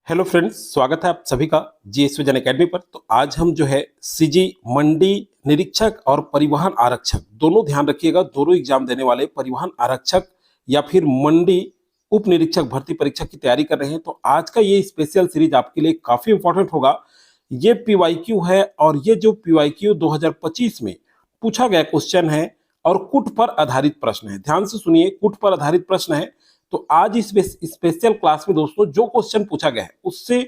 Hello friends, स्वागत है आप सभी का जीएस विजन एकेडमी पर। तो आज हम जो है सीजी मंडी निरीक्षक और परिवहन आरक्षक दोनों, ध्यान रखिएगा, दोनों एग्जाम देने वाले परिवहन आरक्षक या फिर मंडी उप निरीक्षक भर्ती परीक्षा की तैयारी कर रहे हैं। तो आज का ये स्पेशल सीरीज आपके लिए काफी इंपॉर्टेंट होगा। ये पीवाईक्यू है और ये जो पीवाईक्यू 2025 में पूछा गया क्वेश्चन है और कुट पर आधारित प्रश्न है। ध्यान से सुनिए, कुट पर आधारित प्रश्न है। तो आज इस स्पेशल क्लास में दोस्तों जो क्वेश्चन पूछा गया है उससे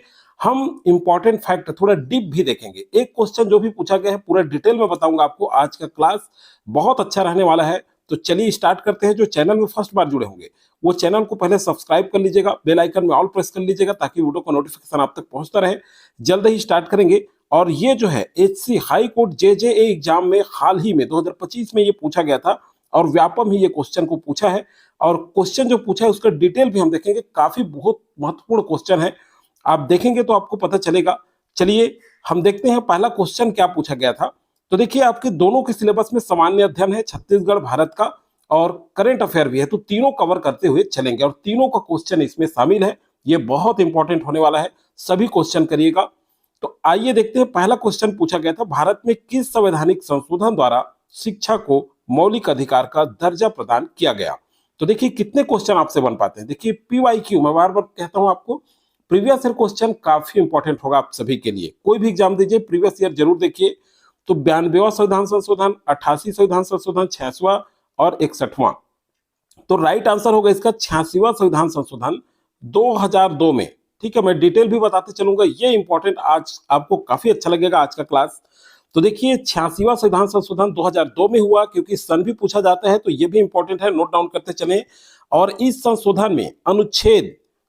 हम इंपॉर्टेंट फैक्ट थोड़ा डीप भी देखेंगे। एक क्वेश्चन जो भी पूछा गया है पूरा डिटेल में बताऊंगा आपको। आज का क्लास बहुत अच्छा रहने वाला है। तो चलिए स्टार्ट करते हैं। जो चैनल में फर्स्ट बार जुड़े होंगे वो चैनल को पहले सब्सक्राइब कर लीजिएगा, बेल आइकन में ऑल प्रेस कर लीजिएगा ताकि वीडियो का नोटिफिकेशन आप तक पहुंचता रहे। जल्द ही स्टार्ट करेंगे। और ये जो है एचसी हाई कोर्ट जेजेए एग्जाम में हाल ही में 2025 में ये पूछा गया था और व्यापम ही ये क्वेश्चन को पूछा है। और क्वेश्चन जो पूछा है उसका डिटेल भी हम देखेंगे। काफी बहुत महत्वपूर्ण क्वेश्चन है, आप देखेंगे तो आपको पता चलेगा। चलिए हम देखते हैं पहला क्वेश्चन क्या पूछा गया था। तो देखिए आपके दोनों के सिलेबस में सामान्य अध्ययन है, छत्तीसगढ़ भारत का, और करंट अफेयर भी है। तो तीनों कवर करते हुए चलेंगे और तीनों का क्वेश्चन इसमें शामिल है। ये बहुत इंपॉर्टेंट होने वाला है, सभी क्वेश्चन करिएगा। तो आइए देखते हैं। पहला क्वेश्चन पूछा गया था, भारत में किस संवैधानिक संशोधन द्वारा शिक्षा को मौलिक अधिकार का दर्जा प्रदान किया गया। तो देखिए कितने क्वेश्चन आपसे बन पाते हैं। देखिए पीवाईक्यू, मैं बार बार कहता हूं आपको, प्रीवियस ईयर क्वेश्चन काफी इंपॉर्टेंट होगा आप सभी के लिए। कोई भी एग्जाम दीजिए प्रीवियस ईयर जरूर देखिए। तो 92वां संविधान संशोधन, 88 संविधान संशोधन, 66वां और 61वां। तो राइट आंसर होगा इसका 86वां संविधान संशोधन 2002 में। ठीक है, मैं डिटेल भी बताते चलूंगा। ये इंपॉर्टेंट, आज आपको काफी अच्छा लगेगा आज का क्लास। तो देखिए 86वां संविधान संशोधन 2002 में हुआ, क्योंकि सन भी पूछा जाता है तो ये भी इंपॉर्टेंट है, नोट डाउन करते चलें। और इस संशोधन में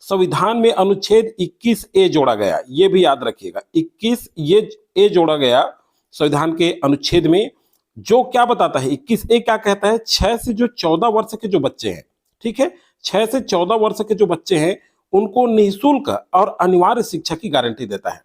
संविधान में अनुच्छेद 21A जोड़ा गया, ये भी याद रखिएगा। 21A जोड़ा गया संविधान के अनुच्छेद में, जो क्या बताता है 21A क्या कहता है, 6 से जो 14 वर्ष के जो बच्चे हैं, ठीक है, 6 से 14 वर्ष के जो बच्चे हैं उनको निःशुल्क और अनिवार्य शिक्षा की गारंटी देता है।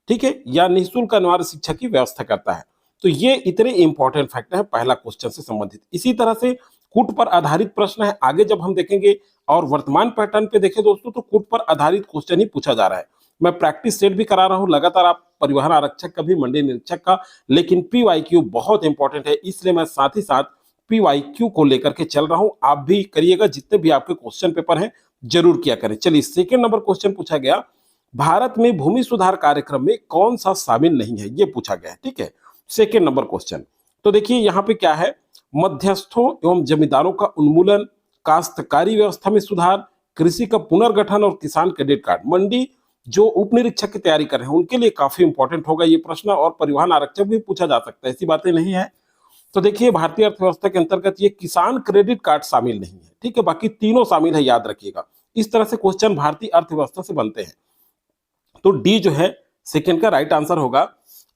ठीक है, या निःशुल्क अनिवार्य शिक्षा की व्यवस्था करता है। तो ये इतने इंपॉर्टेंट फैक्टर है पहला क्वेश्चन से संबंधित। इसी तरह से कूट पर आधारित प्रश्न है, आगे जब हम देखेंगे। और वर्तमान पैटर्न पे देखें दोस्तों तो कूट पर आधारित क्वेश्चन ही पूछा जा रहा है। मैं प्रैक्टिस सेट भी करा रहा हूं लगातार, आप परिवहन आरक्षक का भी, मंडी निरीक्षक का। लेकिन पीवाईक्यू बहुत इंपॉर्टेंट है, इसलिए मैं साथ ही साथ पीवाईक्यू को लेकर के चल रहा हूं। आप भी करिएगा, जितने भी आपके क्वेश्चन पेपर हैं जरूर किया करें। चलिए सेकेंड नंबर क्वेश्चन पूछा गया, भारत में भूमि सुधार कार्यक्रम में कौन सा शामिल नहीं है, ये पूछा गया है। ठीक है, सेकेंड नंबर क्वेश्चन। तो देखिए यहाँ पे क्या है, मध्यस्थों एवं जमींदारों का उन्मूलन, काश्तकारी व्यवस्था में सुधार, कृषि का पुनर्गठन और किसान क्रेडिट कार्ड। मंडी जो उप निरीक्षक की तैयारी कर रहे हैं उनके लिए काफी इंपॉर्टेंट होगा ये प्रश्न, और परिवहन आरक्षक भी पूछा जा सकता है, ऐसी बातें नहीं है। तो देखिए भारतीय अर्थव्यवस्था के अंतर्गत ये किसान क्रेडिट कार्ड शामिल नहीं है। ठीक है, बाकी तीनों शामिल है, याद रखिएगा। इस तरह से क्वेश्चन भारतीय अर्थव्यवस्था से बनते हैं। तो डी जो है सेकंड का राइट आंसर होगा।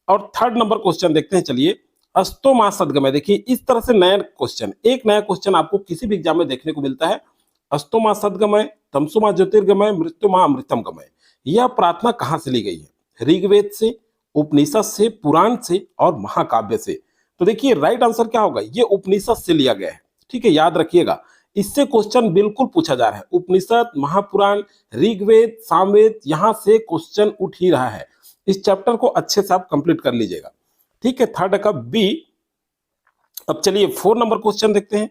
और थर्ड नंबर क्वेश्चन देखते हैं। चलिए, अस्तो मा सदगमय। देखिए इस तरह से नया क्वेश्चन, एक नया क्वेश्चन आपको किसी भी एग्जाम में देखने को मिलता है। अस्तो मा सदगमय, तमसो मा ज्योतिर्गमय, मृत्यु मा अमृतम गमय। यह प्रार्थना कहां से ली गई है, ऋग्वेद से, उपनिषद से, पुराण से और महाकाव्य से। तो देखिए राइट आंसर क्या होगा, ये उपनिषद से लिया गया है। ठीक है, याद रखिएगा, इससे क्वेश्चन बिल्कुल पूछा जा रहा है। उपनिषद, महापुराण, ऋग्वेद, सामवेद, यहां से क्वेश्चन उठ ही रहा है। इस चैप्टर को अच्छे से आप कंप्लीट कर लीजिएगा। ठीक है, थर्ड का बी। अब चलिए 4 नंबर क्वेश्चन देखते हैं।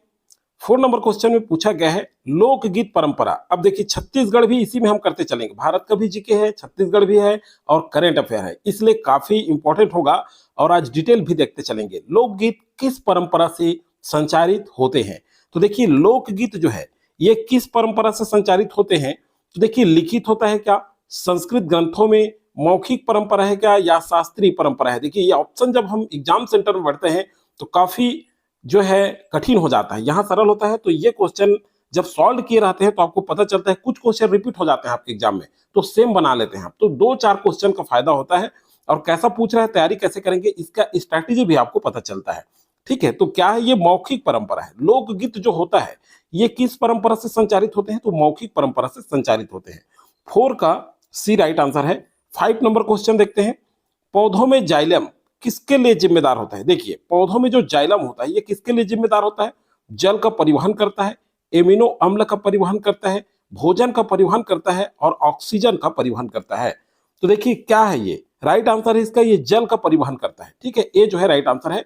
4 नंबर क्वेश्चन में पूछा गया है लोकगीत परंपरा। अब देखिए छत्तीसगढ़ भी इसी में हम करते चलेंगे, भारत का भी जीके है, छत्तीसगढ़ भी है और करंट अफेयर है, इसलिए काफी इंपॉर्टेंट होगा। और आज डिटेल भी देखते चलेंगे, लोकगीत किस परंपरा से संचारित होते हैं। तो देखिए लोकगीत जो है ये किस परंपरा से संचारित होते हैं। तो देखिए लिखित होता है क्या, संस्कृत ग्रंथों में, मौखिक परंपरा है क्या, या शास्त्रीय परंपरा है। देखिए ये ऑप्शन जब हम एग्जाम सेंटर में बढ़ते हैं तो काफी जो है कठिन हो जाता है, यहाँ सरल होता है। तो ये क्वेश्चन जब सॉल्व किए रहते हैं तो आपको पता चलता है कुछ क्वेश्चन रिपीट हो जाते हैं आपके एग्जाम में, तो सेम बना लेते हैं आप। तो 2-4 क्वेश्चन का फायदा होता है, और कैसा पूछ रहा है, तैयारी कैसे करेंगे, इसका स्ट्रैटेजी भी आपको पता चलता है। ठीक है, तो क्या है, ये मौखिक परंपरा है। लोकगीत जो होता है ये किस परंपरा से संचारित होते हैं, तो मौखिक परंपरा से संचारित होते हैं। 4 का सी राइट आंसर है। 5 नंबर क्वेश्चन देखते हैं, पौधों में जाइलम किसके लिए जिम्मेदार होता है। देखिए पौधों में जो जाइलम होता है ये किसके लिए जिम्मेदार होता है, जल का परिवहन करता है, एमिनो अम्ल का परिवहन करता है, भोजन का परिवहन करता है और ऑक्सीजन का परिवहन करता है। तो देखिए क्या है ये, राइट आंसर है इसका, ये जल का परिवहन करता है। ठीक है, ये जो है राइट आंसर है।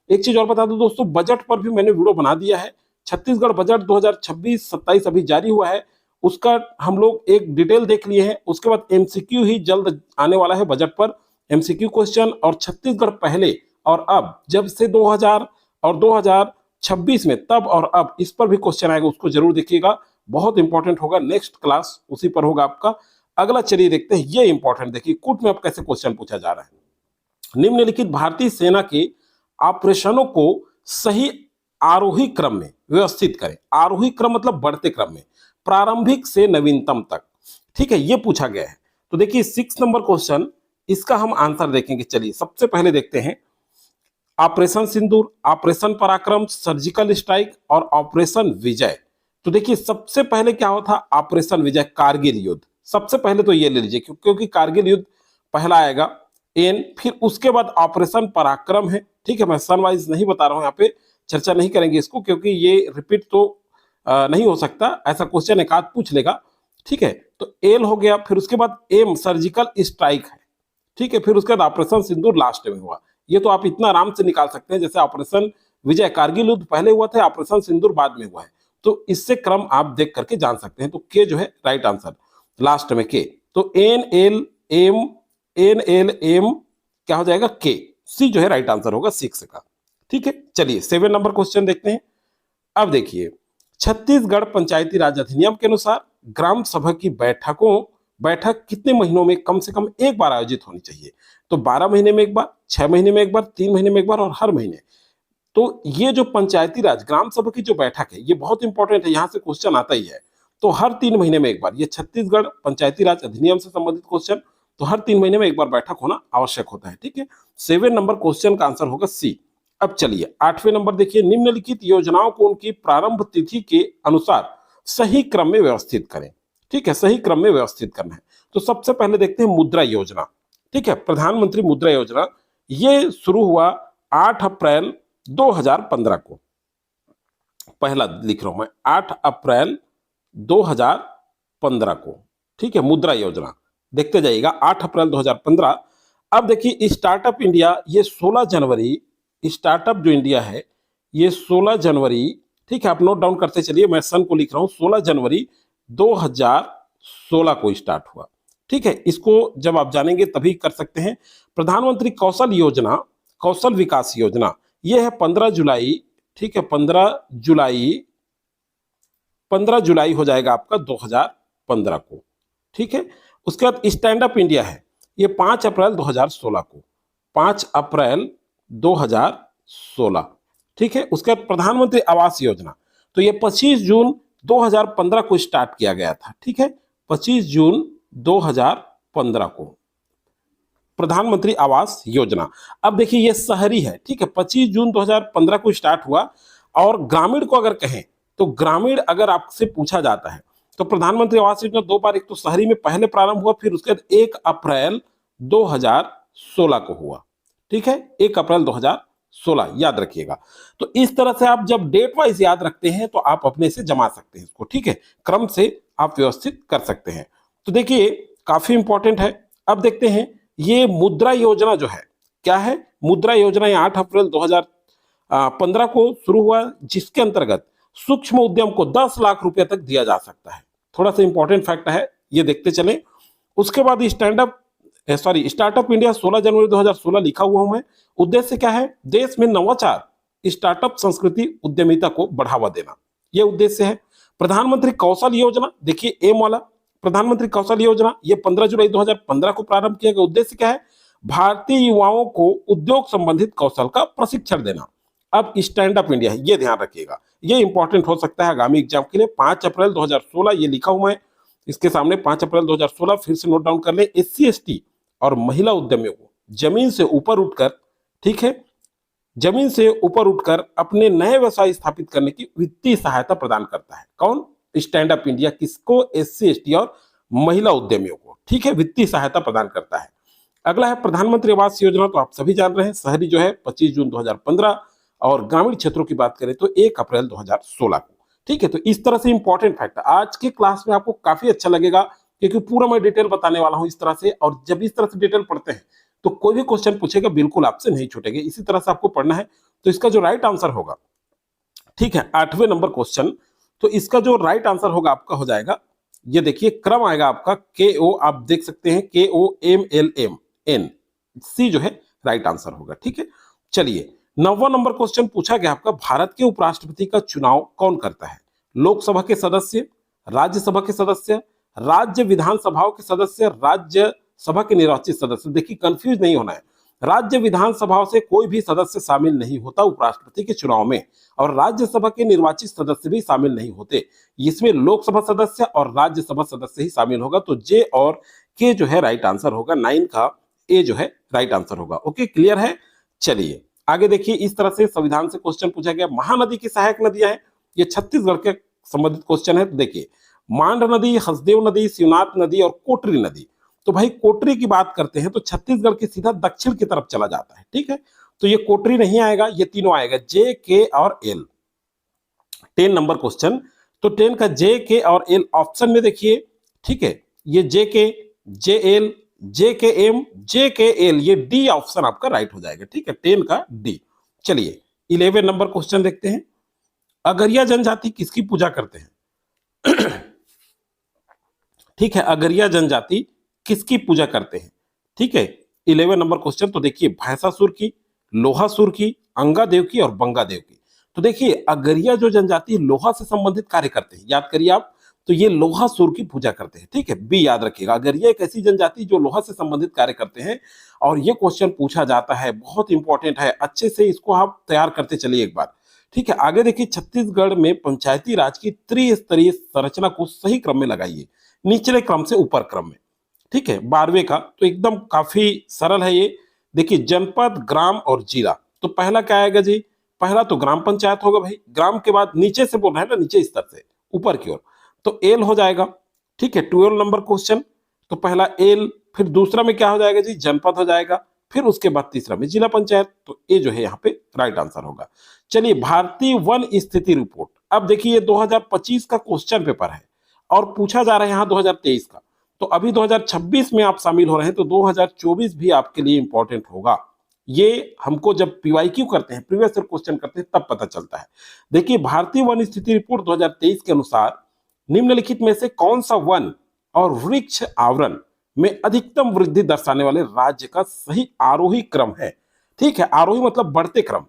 एक चीज और बता दूं दोस्तों, बजट पर भी मैंने वीडियो बना दिया है। छत्तीसगढ़ बजट 2026-27 अभी जारी हुआ है, उसका हम लोग एक डिटेल देख लिए हैं। उसके बाद एमसीक्यू ही जल्द आने वाला है बजट पर, एमसीक्यू क्वेश्चन। और छत्तीसगढ़ पहले और अब, जब से 2000 और 2026 में, तब और अब, इस पर भी क्वेश्चन आएगा, उसको जरूर देखिएगा, बहुत इंपॉर्टेंट होगा। नेक्स्ट क्लास उसी पर होगा आपका। अगला चलिए देखते हैं, ये इंपॉर्टेंट देखिए, कूट में अब कैसे क्वेश्चन पूछा जा रहा है। निम्नलिखित भारतीय सेना के ऑपरेशनों को सही आरोही क्रम में व्यवस्थित करें। आरोही क्रम मतलब बढ़ते क्रम में, प्रारंभिक से नवीनतम तक। ठीक है, ये पूछा गया है। तो देखिए 6 नंबर क्वेश्चन, इसका हम आंसर देखेंगे। चलिए सबसे पहले देखते हैं, ऑपरेशन सिंदूर, ऑपरेशन पराक्रम, सर्जिकल स्ट्राइक और ऑपरेशन विजय। तो देखिए सबसे पहले क्या हुआ था, ऑपरेशन विजय, कारगिल युद्ध। सबसे पहले तो ये ले लीजिए, क्योंकि कारगिल युद्ध पहला आएगा एन, फिर उसके बाद ऑपरेशन पराक्रम है। ठीक है, मैं सन वाइज नहीं बता रहा हूं, यहाँ पे चर्चा नहीं करेंगे इसको, क्योंकि ये रिपीट तो नहीं हो सकता, ऐसा क्वेश्चन एक आध पूछ लेगा। ठीक है, तो एल हो गया, फिर उसके बाद एम सर्जिकल स्ट्राइक है। ठीक है, फिर उसके बाद ऑपरेशन सिंदूर लास्ट में हुआ। ये तो आप इतना आराम से निकाल सकते हैं, जैसे ऑपरेशन विजय कारगिल युद्ध पहले हुआ था, ऑपरेशन सिंदूर बाद में हुआ है। तो इससे क्रम आप देख करके जान सकते हैं। तो के जो है राइट आंसर, लास्ट में के। तो एन एल एम क्या हो जाएगा, के। सी जो है राइट आंसर होगा 6 का। ठीक है, चलिए 7 नंबर क्वेश्चन देखते हैं। अब देखिए, छत्तीसगढ़ पंचायती राज अधिनियम के अनुसार ग्राम सभा की बैठक कितने महीनों में कम से कम एक बार आयोजित होनी चाहिए। तो 12 महीने में एक बार, 6 महीने में एक बार, 3 महीने में एक बार और हर महीने। तो ये जो पंचायती राज ग्राम सभा की जो बैठक है, ये बहुत इंपॉर्टेंट है, यहां से क्वेश्चन आता ही है। तो हर 3 महीने में एक बार, ये छत्तीसगढ़ पंचायती राज अधिनियम से संबंधित क्वेश्चन, तो हर 3 महीने में एक बार बैठक होना आवश्यक होता है। ठीक है, 7 नंबर क्वेश्चन का आंसर होगा सी। अब चलिए 8वें नंबर देखिए, निम्नलिखित योजनाओं को उनकी प्रारंभ तिथि के अनुसार सही क्रम में व्यवस्थित करें। ठीक है, सही क्रम में व्यवस्थित करना है। तो सबसे पहले देखते हैं मुद्रा योजना। ठीक है, प्रधानमंत्री मुद्रा योजना, ये शुरू हुआ 8 अप्रैल 2015 को। पहला लिख रहा हूं मैं, 8 अप्रैल 2015 को। ठीक है, मुद्रा योजना देखते जाइएगा, 8 अप्रैल 2015। अब देखिए स्टार्टअप इंडिया, ये 16 जनवरी, स्टार्टअप जो इंडिया है ये 16 जनवरी, ठीक है, आप नोट डाउन करते चलिए, मैं सन को लिख रहा हूं, 16 जनवरी 2016 को स्टार्ट हुआ। ठीक है, इसको जब आप जानेंगे तभी कर सकते हैं। प्रधानमंत्री कौशल योजना, कौशल विकास योजना, ये है 15 जुलाई। ठीक है, 15 जुलाई हो जाएगा आपका 2015 को। ठीक है, उसके बाद स्टैंड अप इंडिया है, ये 5 अप्रैल 2016 को, 5 अप्रैल 2016। ठीक है, उसके बाद प्रधानमंत्री आवास योजना, तो ये 25 जून 2015 को स्टार्ट किया गया था। ठीक है, 25 जून 2015 को प्रधानमंत्री आवास योजना। अब देखिए ये शहरी है। ठीक है, 25 जून 2015 को स्टार्ट हुआ। और ग्रामीण को अगर कहें, तो ग्रामीण अगर आपसे पूछा जाता है तो प्रधानमंत्री आवास योजना 2 बार, एक तो शहरी में पहले प्रारंभ हुआ, फिर उसके बाद 1 अप्रैल 2016 को हुआ। ठीक है, 1 अप्रैल 2016 याद रखिएगा। तो इस तरह से आप जब डेट वाइज याद रखते हैं तो आप अपने से जमा सकते हैं इसको। ठीक है, क्रम से आप व्यवस्थित कर सकते हैं। तो देखिए काफी इंपॉर्टेंट है। अब देखते हैं ये मुद्रा योजना जो है, क्या है मुद्रा योजना, ये 8 अप्रैल 2015 को शुरू हुआ, जिसके अंतर्गत सूक्ष्म उद्यम को 10 लाख रुपए तक दिया जा सकता है। थोड़ा सा इंपॉर्टेंट फैक्ट है, ये देखते चलें। उसके बाद स्टार्टअप इंडिया 16 जनवरी 2016 लिखा हुआ हूं मैं। उद्देश्य क्या है, देश में नवाचार, स्टार्टअप संस्कृति, उद्यमिता को बढ़ावा देना, यह उद्देश्य है। प्रधानमंत्री कौशल योजना, देखिए एम वाला प्रधानमंत्री कौशल योजना, ये 15 जुलाई 2015 को प्रारंभ किया गया। उद्देश्य क्या है, भारतीय युवाओं को उद्योग संबंधित कौशल का प्रशिक्षण देना। अब स्टैंड अप इंडिया है, ये ध्यान रखिएगा, ये इंपॉर्टेंट हो सकता है आगामी एग्जाम के लिए। 5 अप्रैल 2016 ये लिखा हुआ है इसके सामने, 5 अप्रैल 2016, फिर से नोट डाउन कर ले। SC/ST और महिला उद्यमियों को जमीन से ऊपर उठकर, ठीक है, जमीन से ऊपर उठकर अपने नए व्यवसाय स्थापित करने की वित्तीय सहायता प्रदान करता है। कौन, स्टैंड अप इंडिया। किसको, SC/ST और महिला उद्यमियों को, ठीक है, वित्तीय सहायता प्रदान करता है। अगला है प्रधानमंत्री आवास योजना, तो आप सभी जान रहे हैं, शहरी जो है 25 जून 2015, और ग्रामीण क्षेत्रों की बात करें तो 1 अप्रैल 2016 को। ठीक है, तो इस तरह से इंपॉर्टेंट फैक्ट आज के क्लास में आपको काफी अच्छा लगेगा, क्योंकि पूरा मैं डिटेल बताने वाला हूं इस तरह से। और जब इस तरह से डिटेल पढ़ते हैं तो कोई भी क्वेश्चन पूछेगा बिल्कुल आपसे नहीं छूटेगा, इसी तरह से आपको पढ़ना है। तो इसका जो राइट आंसर होगा, ठीक है, 8वें नंबर क्वेश्चन, तो इसका जो राइट आंसर होगा आपका हो जाएगा, ये देखिए क्रम आएगा आपका के ओ, आप देख सकते हैं KOMLMN, सी जो है राइट आंसर होगा। ठीक है, चलिए 9वां नंबर क्वेश्चन पूछा गया आपका, भारत के उपराष्ट्रपति का चुनाव कौन करता है? लोकसभा के सदस्य, राज्यसभा के सदस्य, राज्य विधानसभाओं के सदस्य, राज्यसभा के निर्वाचित सदस्य। देखिए कंफ्यूज नहीं होना है, राज्य विधानसभाओं से कोई भी सदस्य शामिल नहीं होता उपराष्ट्रपति के चुनाव में, और राज्यसभा के निर्वाचित सदस्य भी शामिल नहीं होते। इसमें लोकसभा सदस्य और राज्यसभा सदस्य ही शामिल होगा। तो जे और के जो है राइट आंसर होगा, 9 का ए जो है राइट आंसर होगा। ओके, क्लियर है। चलिए आगे देखिए, इस तरह से संविधान से क्वेश्चन पूछा गया, महानदी की सहायक नदियां हैं, ये छत्तीसगढ़ के संबंधित क्वेश्चन है। तो देखिए मांड नदी, हसदेव नदी, शिवनाथ नदी और कोटरी नदी। तो भाई कोटरी की बात करते हैं तो छत्तीसगढ़ के सीधा दक्षिण की तरफ चला जाता है। ठीक है, तो ये कोटरी नहीं आएगा, ये तीनों आएगा, जे, के और एल। 10 नंबर क्वेश्चन, तो 10 का जे, के और एल ऑप्शन में देखिए। ठीक है, ये जे के, जे एल, जे के एम, जे के एल, ये डी ऑप्शन आपका राइट हो जाएगा। ठीक है, 10 का डी। चलिए 11 नंबर क्वेश्चन देखते हैं, अगरिया जनजाति किसकी पूजा करते हैं? ठीक है, अगरिया जनजाति किसकी पूजा करते हैं? ठीक है, 11 नंबर क्वेश्चन, तो देखिए भैंसासुर की, लोहासुर की, अंगादेव की और बंगादेव की। तो देखिए अगरिया जो जनजाति लोहा से संबंधित कार्य करते हैं, याद करिए आप, तो ये लोहासुर की पूजा करते हैं। ठीक है, बी याद रखिएगा, अगरिया एक ऐसी जनजाति जो लोहा से संबंधित कार्य करते हैं। और ये क्वेश्चन पूछा जाता है, बहुत इंपॉर्टेंट है, अच्छे से इसको आप तैयार करते चलिए एक बार। ठीक है, आगे देखिए, छत्तीसगढ़ में पंचायती राज की त्रिस्तरीय संरचना को सही क्रम में लगाइए, निचले क्रम से ऊपर क्रम में। ठीक है, 12वें का, तो एकदम काफी सरल है ये। देखिए जनपद, ग्राम और जिला, तो पहला क्या आएगा जी? पहला तो ग्राम पंचायत होगा भाई, ग्राम के बाद नीचे से बोल रहे हैं ना, नीचे स्तर से ऊपर की ओर, तो एल हो जाएगा। ठीक है, 12 नंबर क्वेश्चन, तो पहला एल, फिर दूसरा में क्या हो जाएगा जी? जनपद हो जाएगा, फिर उसके बाद तीसरा में जिला पंचायत। तो ए जो है यहाँ पे राइट आंसर होगा। चलिए भारतीय वन स्थिति रिपोर्ट, अब देखिए ये 2025 का क्वेश्चन पेपर है और पूछा जा रहा है यहाँ 2023 का। तो अभी 2026 में आप शामिल हो रहे हैं, तो 2024 भी आपके लिए इंपॉर्टेंट होगा। ये हमको जब पीवाईक्यू करते हैं, प्रीवियस ईयर क्वेश्चन करते हैं, तब पता चलता है। देखिए भारतीय वन स्थिति रिपोर्ट 2023 के अनुसार निम्नलिखित में से कौन सा वन और वृक्ष आवरण में अधिकतम वृद्धि दर्शाने वाले राज्य का सही आरोही क्रम है? ठीक है, आरोही मतलब बढ़ते क्रम।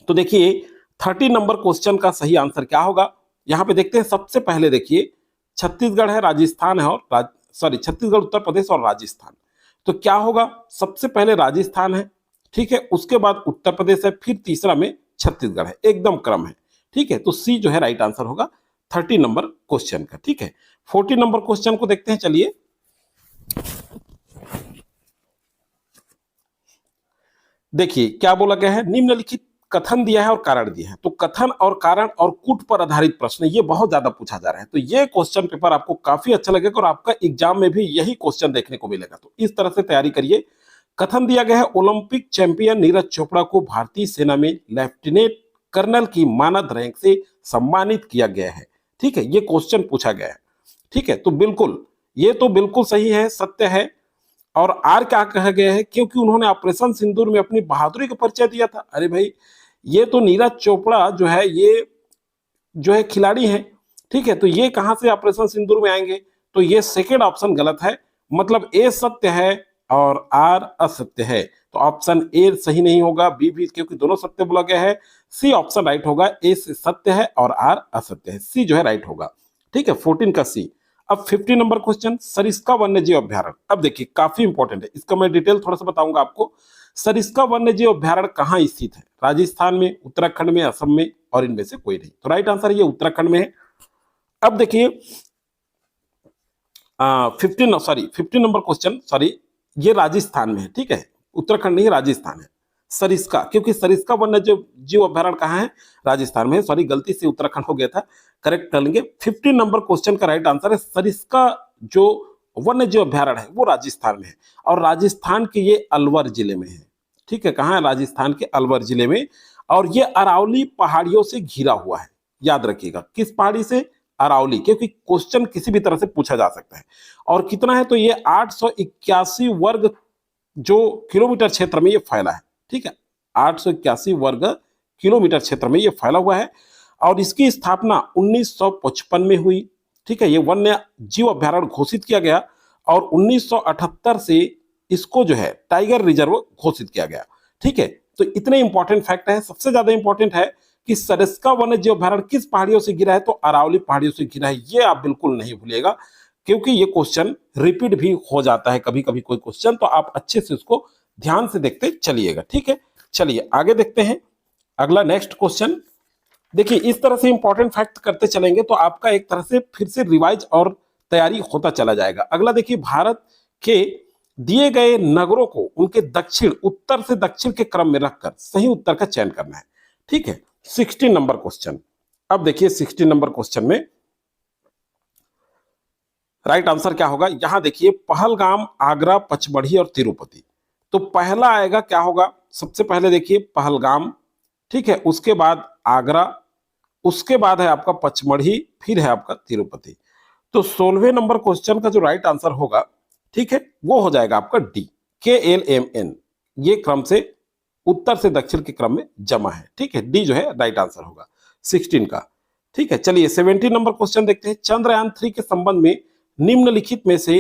तो देखिए 30 नंबर क्वेश्चन का सही आंसर क्या होगा? यहां पे देखते हैं, सबसे पहले देखिए छत्तीसगढ़ है, राजस्थान है और छत्तीसगढ़, उत्तर प्रदेश और राजस्थान। तो क्या होगा? सबसे पहले राजस्थान है, ठीक है, उसके बाद उत्तर प्रदेश है, फिर तीसरा में छत्तीसगढ़ है, एकदम क्रम है। ठीक है, तो सी जो है राइट आंसर होगा 30 नंबर क्वेश्चन का। ठीक है, 40 नंबर क्वेश्चन को देखते हैं। चलिए देखिए क्या बोला गया है, निम्नलिखित कथन दिया है और कारण दिया है। तो कथन और कारण और कूट पर आधारित प्रश्न ये बहुत ज्यादा पूछा जा रहा है, तो ये क्वेश्चन पेपर आपको काफी अच्छा लगेगा और आपका एग्जाम में भी यही क्वेश्चन देखने को मिलेगा। तो इस तरह से तैयारी करिए। कथन दिया गया है, ओलंपिक चैंपियन नीरज चोपड़ा को भारतीय सेना में लेफ्टिनेंट कर्नल की मानद रैंक से सम्मानित किया गया है। ठीक है, ये क्वेश्चन पूछा गया है। ठीक है, तो बिल्कुल ये तो बिल्कुल सही है, सत्य है। और आर क्या कहा गया है? क्योंकि उन्होंने ऑपरेशन सिंदूर में अपनी बहादुरी का परिचय दिया था। अरे भाई, ये तो नीरज चोपड़ा जो है, ये जो है खिलाड़ी हैं। ठीक है, तो ये कहां से ऑपरेशन सिंदूर में आएंगे? तो ये सेकेंड ऑप्शन गलत है, मतलब ए सत्य है और आर असत्य है। तो ऑप्शन ए सही नहीं होगा, बी भी, क्योंकि दोनों सत्य बोला गया है। सी ऑप्शन राइट होगा, ए सत्य है और आर असत्य है, सी जो है राइट होगा। ठीक है, 14 का सी। अब 50 नंबर क्वेश्चन, सरिस्का वन्यजीव अभ्यारण्य। अब देखिए काफी इंपॉर्टेंट है, इसका मैं डिटेल थोड़ा सा बताऊंगा आपको। सरिस्का वन्यजीव अभ्यारण्य कहाँ स्थित है? राजस्थान में, उत्तराखंड में, असम में, और इनमें से कोई नहीं। तो राइट आंसर ये उत्तराखंड में है। अब देखिए 15 नंबर क्वेश्चन, ये राजस्थान में है। ठीक है, उत्तराखंड नहीं, राजस्थान है। सरिस्का, क्योंकि सरिस्का वन्य जीव अभ्यारण्य कहाँ है? राजस्थान में। गलती से उत्तराखंड हो गया था, करेक्ट कर लेंगे। 15 नंबर क्वेश्चन का राइट आंसर है, सरिस्का जो वन्य जीव अभ्यारण्य है वो राजस्थान में है, और राजस्थान के ये अलवर जिले में है। ठीक है, कहाँ है? राजस्थान के अलवर जिले में, और ये अरावली पहाड़ियों से घिरा हुआ है। याद रखिएगा। किस पहाड़ी से? अरावली, क्योंकि क्वेश्चन किसी भी तरह से पूछा जा सकता है। और कितना है? तो ये 881 वर्ग जो किलोमीटर क्षेत्र में ये फैला है। ठीक है, 881 वर्ग किलोमीटर क्षेत्र में ये फैला हुआ है और इसकी स्थापना 1955 में हुई। ठीक है, ये वन्य जीव अभ्यारण्य घोषित किया गया और 1978 से इसको जो है टाइगर रिजर्व घोषित किया गया। ठीक है, तो इतने इंपॉर्टेंट फैक्ट है। सबसे ज्यादा इंपॉर्टेंट है कि सरिस्का वन्य जीव अभ्यारण्य किस पहाड़ियों से घिरा है? तो अरावली पहाड़ियों से घिरा है। ये आप बिल्कुल नहीं भूलिएगा, क्योंकि ये क्वेश्चन रिपीट भी हो जाता है कभी कभी कोई क्वेश्चन, तो आप अच्छे से उसको ध्यान से देखते चलिएगा। ठीक है, चलिए आगे देखते हैं अगला नेक्स्ट क्वेश्चन। देखिए, इस तरह से इंपॉर्टेंट फैक्ट करते चलेंगे तो आपका एक तरह से फिर से रिवाइज और तैयारी होता चला जाएगा। अगला देखिए, भारत के दिए गए नगरों को उनके दक्षिण, उत्तर से दक्षिण के क्रम में रखकर सही उत्तर का चयन करना है। ठीक है, 16 नंबर क्वेश्चन। अब देखिए 16 नंबर क्वेश्चन में राइट आंसर क्या होगा? यहां देखिए, पहलगाम, आगरा, पचमढ़ी और तिरुपति। तो पहला आएगा क्या होगा? सबसे पहले देखिए पहलगाम, ठीक है, उसके बाद आगरा, उसके बाद है आपका पचमढ़ी, फिर है आपका तिरुपति। तो 16वें नंबर क्वेश्चन का जो राइट आंसर होगा, ठीक है, वो हो जाएगा आपका डी, KLMN। ये क्रम से उत्तर से दक्षिण के क्रम में जमा है। ठीक है, डी जो है राइट आंसर होगा 16 का। ठीक है, चलिए 17 नंबर क्वेश्चन देखते हैं। चंद्रयान 3 के संबंध में निम्नलिखित में से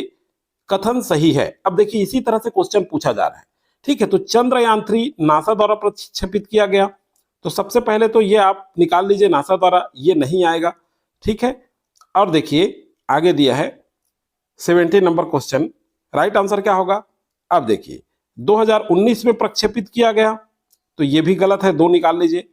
कथन सही है? अब देखिए, इसी तरह से क्वेश्चन पूछा जा रहा है। ठीक है, तो चंद्रयान 3 नासा द्वारा प्रक्षेपित किया गया, तो सबसे पहले तो ये आप निकाल लीजिए, नासा द्वारा ये नहीं आएगा। ठीक है, और देखिए आगे दिया है 17 नंबर क्वेश्चन, राइट आंसर क्या होगा? अब देखिए 2019 में प्रक्षेपित किया गया, तो ये भी गलत है, 2 निकाल लीजिए।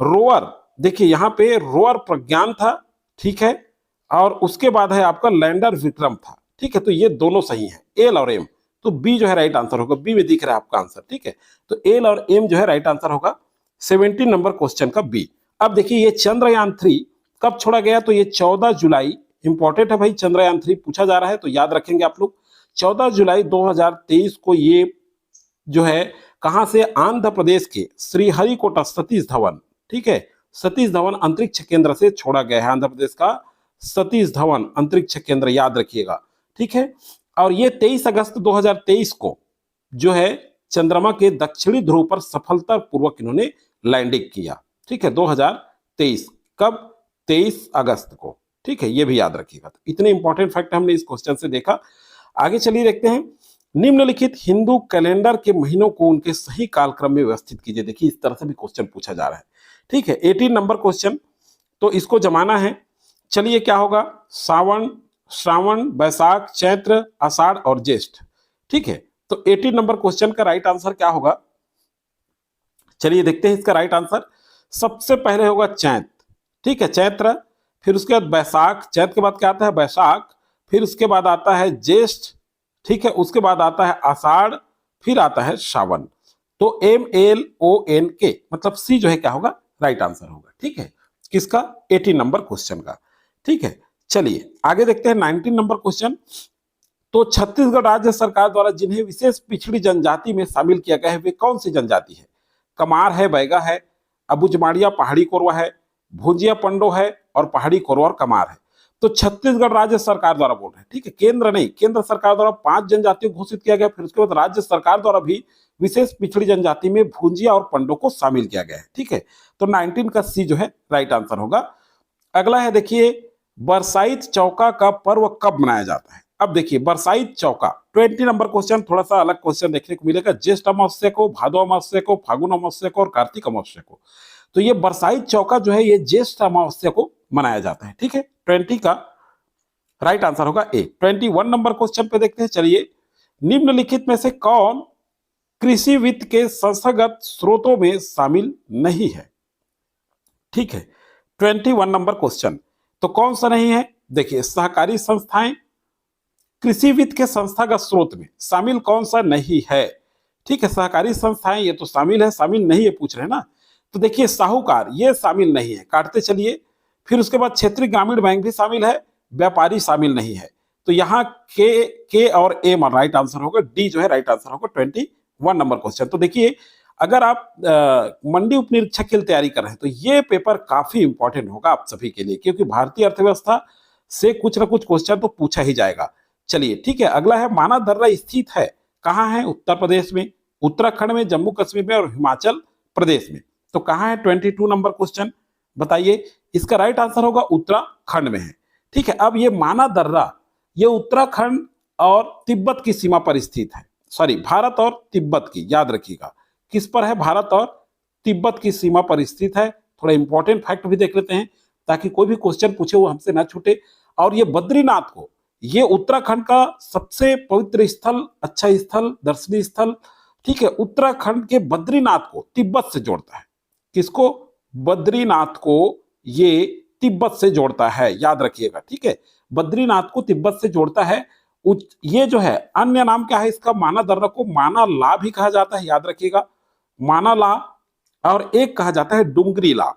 रोवर, देखिए यहां पे रोवर प्रज्ञान था, ठीक है, और उसके बाद है आपका लैंडर विक्रम था। ठीक है, तो ये दोनों सही है, एल और एम। तो बी जो है राइट आंसर होगा, बी में दिख रहा है आपका आंसर। ठीक है, तो एल और एम जो है राइट आंसर होगा 17 नंबर क्वेश्चन का बी। अब देखिए, ये चंद्रयान 3 कब छोड़ा गया? तो ये 14 जुलाई, इंपॉर्टेंट है भाई, चंद्रयान 3 पूछा जा रहा है तो याद रखेंगे आप लोग। 14 जुलाई 2023 को ये जो है कहां से? आंध्र प्रदेश के श्रीहरिकोटा सतीश धवन, ठीक है, सतीश धवन अंतरिक्ष केंद्र से छोड़ा गया है। आंध्र प्रदेश का सतीश धवन अंतरिक्ष केंद्र, याद रखिएगा। ठीक है, और ये 23 अगस्त 2023 को जो है चंद्रमा के दक्षिणी ध्रुव पर सफलतापूर्वक इन्होंने लैंडिंग किया। ठीक है, 2023 कब? 23 अगस्त को। ठीक है, ये भी याद रखिएगा। तो इतने इंपॉर्टेंट फैक्ट हमने इस क्वेश्चन से देखा। आगे चलिए देखते हैं, निम्नलिखित हिंदू कैलेंडर के महीनों को उनके सही कालक्रम में व्यवस्थित कीजिए। देखिए, इस तरह से भी क्वेश्चन पूछा जा रहा है। ठीक है, 18 नंबर क्वेश्चन, तो इसको जमाना है। चलिए क्या होगा? सावन, श्रावण, बैसाख, चैत्र, आषाढ़ और ज्येष्ठ। ठीक है, तो 18 नंबर क्वेश्चन का राइट आंसर क्या होगा? चलिए देखते हैं इसका राइट आंसर। सबसे पहले होगा चैत्र, ठीक है, चैत्र, फिर उसके बाद बैसाख, चैत्र के बाद क्या आता है? बैसाख, फिर उसके बाद आता है ज्येष्ठ, ठीक है, उसके बाद आता है आषाढ़, फिर आता है श्रावण। तो MLONK मतलब सी जो है क्या होगा? राइट आंसर होगा। ठीक है, किसका? 18 नंबर क्वेश्चन का। ठीक है, चलिए आगे देखते हैं 19 नंबर क्वेश्चन। तो छत्तीसगढ़ राज्य सरकार द्वारा जिन्हें विशेष पिछड़ी जनजाति में शामिल किया गया है वे कौन सी जनजाति है? कमार है, बैगा है, अबुजमाड़िया पहाड़ी कोरवा है, भुजिया पंडो है और पहाड़ी कोरवा और कमार है। तो छत्तीसगढ़ राज्य सरकार द्वारा बोल रहे हैं, ठीक है, केंद्र नहीं, केंद्र सरकार द्वारा 5 जनजातियों को घोषित किया गया, फिर उसके बाद राज्य सरकार द्वारा भी विशेष पिछड़ी जनजाति में भुजिया और पंडो को शामिल किया गया है। ठीक है, तो 19 का सी जो है राइट आंसर होगा। अगला है देखिए, बरसाइत चौका का पर्व कब मनाया जाता है? अब देखिए, बरसाइत चौका 20 नंबर क्वेश्चन, थोड़ा सा अलग क्वेश्चन देखने को मिलेगा। ज्येष्ठ अमावस्या को, भादो अमावस्या को, फागुन अमावस्या को और कार्तिक अमावस्या को। तो ये बरसाइत चौका जो है ये ज्येष्ठ अमावस्या को मनाया जाता है। ठीक है, 20 का राइट आंसर होगा ए। 21 नंबर क्वेश्चन पे देखते हैं। चलिए, निम्नलिखित में से कौन कृषि वित्त के संस्थागत स्रोतों में शामिल नहीं है? ठीक है, 21 नंबर क्वेश्चन, तो कौन सा नहीं है? देखिए, सहकारी संस्थाएं कृषि वित्त के संस्थागत स्रोत में शामिल कौन सा नहीं है? ठीक है, सहकारी संस्थाएं ये तो शामिल है, शामिल नहीं है पूछ रहे हैं ना। तो देखिए, साहूकार ये शामिल नहीं है, काटते चलिए। फिर उसके बाद क्षेत्रीय ग्रामीण बैंक भी शामिल है, व्यापारी शामिल नहीं है। तो यहाँ के और एम राइट आंसर होगा, डी जो है राइट आंसर होगा 21 नंबर क्वेश्चन। तो देखिए, अगर आप मंडी उप निरीक्षक के लिए तैयारी कर रहे हैं तो ये पेपर काफी इंपॉर्टेंट होगा आप सभी के लिए, क्योंकि भारतीय अर्थव्यवस्था से कुछ ना कुछ क्वेश्चन तो पूछा ही जाएगा। चलिए ठीक है, अगला है माना दर्रा स्थित है कहाँ है? उत्तर प्रदेश में, उत्तराखंड में, जम्मू कश्मीर में और हिमाचल प्रदेश में। तो कहाँ है 22 नंबर क्वेश्चन, बताइए। इसका राइट आंसर होगा उत्तराखंड में है। ठीक है, अब ये माना दर्रा ये उत्तराखंड और तिब्बत की सीमा पर स्थित है, सॉरी भारत और तिब्बत की, याद रखिएगा किस पर है? भारत और तिब्बत की सीमा पर स्थित है। थोड़ा इंपॉर्टेंट फैक्ट भी देख लेते हैं ताकि कोई भी क्वेश्चन पूछे वो हमसे ना छूटे। और ये बद्रीनाथ को, ये उत्तराखंड का सबसे पवित्र स्थल, अच्छा स्थल, दर्शनीय स्थल, ठीक है, उत्तराखंड के बद्रीनाथ को तिब्बत से जोड़ता है। किसको? बद्रीनाथ को ये तिब्बत से जोड़ता है, याद रखिएगा। ठीक है, बद्रीनाथ को तिब्बत से जोड़ता है। ये जो है अन्य नाम क्या है इसका? माना दर्रा को माना ला भी कहा जाता है, याद रखिएगा, माना ला। और एक कहा जाता है डुंगरी ला।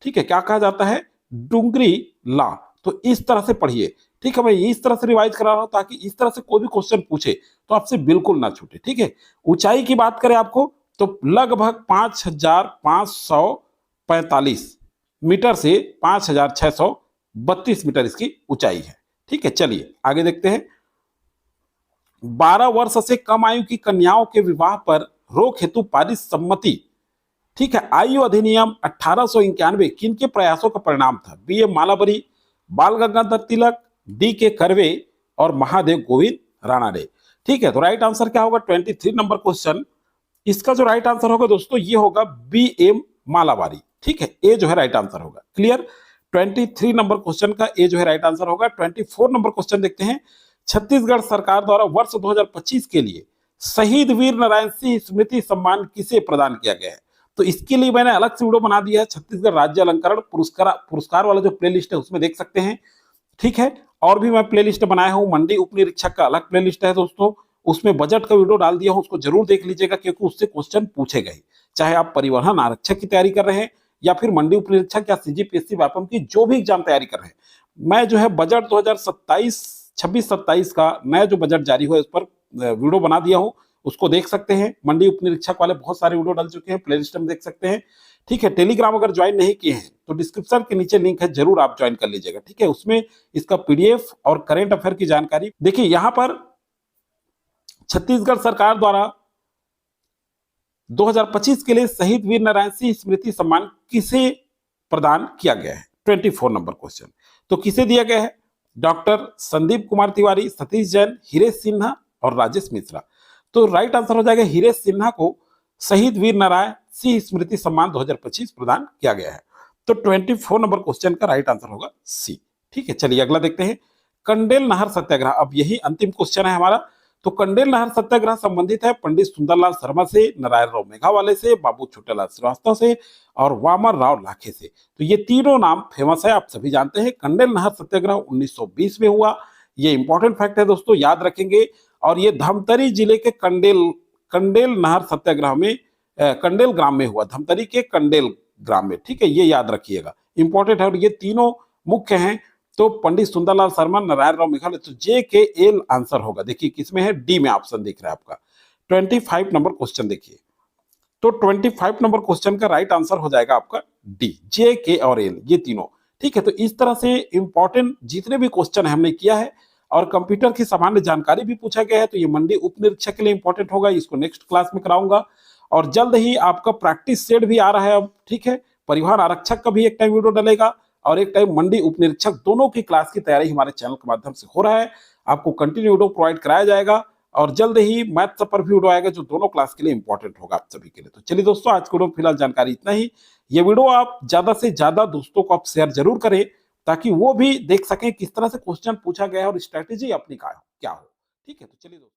ठीक है, क्या कहा जाता है? डुंगरी ला। तो इस तरह से पढ़िए। ठीक है, मैं इस तरह से रिवाइज करा रहा हूं ताकि इस तरह से कोई भी क्वेश्चन पूछे तो आपसे बिल्कुल ना छूटे। ठीक है, ऊंचाई की बात करें आपको तो लगभग 5545 मीटर से 5632 मीटर इसकी ऊंचाई है। ठीक है, चलिए आगे देखते हैं। 12 वर्ष से कम आयु की कन्याओं के विवाह पर रोक हेतु पारित सम्मति, ठीक है, आयु अधिनियम 1891 किनके प्रयासों का परिणाम था? बी ए मालाबरी, बाल गंगाधर तिलक, डी के कर्वे और महादेव गोविंद रानाडे। ठीक है, तो राइट आंसर क्या होगा? 23 नंबर क्वेश्चन, इसका जो राइट आंसर होगा दोस्तों ये होगा बी एम मालाबारी। ठीक है, ए जो है राइट आंसर होगा। क्लियर? 23 नंबर क्वेश्चन का ए जो है राइट आंसर होगा। 24 नंबर क्वेश्चन देखते हैं। छत्तीसगढ़ सरकार द्वारा वर्ष 2025 के लिए शहीद वीर नारायण सिंह स्मृति सम्मान किसे प्रदान किया गया है? तो इसके लिए मैंने अलग से वीडियो बना दिया है, छत्तीसगढ़ राज्य अलंकरण पुरस्कार वाला जो प्लेलिस्ट है उसमें देख सकते हैं। ठीक है, और भी मैं प्लेलिस्ट बनाया हूं, मंडी उप निरीक्षक का अलग प्लेलिस्ट है दोस्तों, उसमें बजट का वीडियो डाल दिया हूं, उसको जरूर देख लीजिएगा क्योंकि उससे क्वेश्चन पूछे गए। चाहे आप परिवहन आरक्षक की तैयारी कर रहे हैं या फिर मंडी उप निरीक्षक या सीजीपीएससी व्यापम की जो भी एग्जाम तैयारी कर रहे हैं, मैं जो है बजट 2026-27 का नया जो बजट जारी हुआ है उस पर वीडियो बना दिया हूं, उसको देख सकते हैं। मंडी उप निरीक्षक वाले बहुत सारे वीडियो डाल चुके हैं, प्लेलिस्ट में देख सकते हैं। ठीक है, टेलीग्राम अगर ज्वाइन नहीं किए हैं तो डिस्क्रिप्शन के नीचे लिंक है, जरूर आप ज्वाइन कर लीजिएगा। ठीक है, उसमें इसका पीडीएफ और करंट अफेयर की जानकारी देखिए। यहां पर छत्तीसगढ़ सरकार द्वारा 2025 के लिए शहीद वीर नारायण सिंह स्मृति सम्मान किसे प्रदान किया गया है? 24 नंबर क्वेश्चन, तो किसे दिया गया है? डॉक्टर संदीप कुमार तिवारी, सतीश जैन, हिरेश सिन्हा और राजेश मिश्रा। तो राइट आंसर हो जाएगा हिरेश सिन्हा को शहीद वीर नारायण सिंह स्मृति सम्मान 2025 प्रदान किया गया है। तो 24 नंबर क्वेश्चन का राइट आंसर होगा सी। ठीक है, चलिए अगला देखते हैं। कंडेल नहर सत्याग्रह, अब यही अंतिम क्वेश्चन है हमारा। तो कंडेल नहर सत्याग्रह संबंधित है पंडित सुंदरलाल शर्मा से, नारायण राव मेघावाले से, बाबू छोटेलाल श्रीवास्तव से और वामन राव लाखे से। तो ये तीनों नाम फेमस है, आप सभी जानते हैं। कंडेल नहर सत्याग्रह 1920 में हुआ, ये इंपॉर्टेंट फैक्ट है दोस्तों, याद रखेंगे। और ये धमतरी जिले के कंडेल नहर सत्याग्रह में कंडेल ग्राम में हुआ, धमतरी के कंडेल ग्राम में। ठीक है, ये याद रखिएगा, इंपॉर्टेंट है। और ये तीनों मुख्य हैं, तो पंडित सुंदरलाल शर्मा, नारायण राव मेघावाले, तो जे के एल आंसर होगा। देखिए किसमें है? डी में ऑप्शन दिख रहा है आपका। 25 नंबर क्वेश्चन देखिए, तो 25 नंबर क्वेश्चन का राइट आंसर हो जाएगा आपका डी, जे के और एल, ये तीनों। ठीक है, तो इस तरह से इंपॉर्टेंट जितने भी क्वेश्चन हमने किया है और कंप्यूटर की सामान्य जानकारी भी पूछा गया है, तो ये मंडी उप निरीक्षक के लिए इंपॉर्टेंट होगा, इसको नेक्स्ट क्लास में कराऊंगा। और जल्द ही आपका प्रैक्टिस सेट भी आ रहा है अब। ठीक है, परिवहन आरक्षक का भी एक टाइम वीडियो डलेगा और एक टाइम मंडी उप निरीक्षक, दोनों की क्लास की तैयारी हमारे चैनल के माध्यम से हो रहा है। आपको कंटिन्यू वीडियो प्रोवाइड कराया जाएगा और जल्द ही मैथ्स पर भी वीडियो आएगा जो दोनों क्लास के लिए इंपॉर्टेंट होगा आप सभी के लिए। तो चलिए दोस्तों, आज के वीडियो फिलहाल जानकारी इतना ही। ये वीडियो आप ज्यादा से ज्यादा दोस्तों को आप शेयर जरूर करें ताकि वो भी देख सकें किस तरह से क्वेश्चन पूछा गया है और स्ट्रेटेजी अपनी क्या हो। ठीक है, तो चलिए दोस्तों।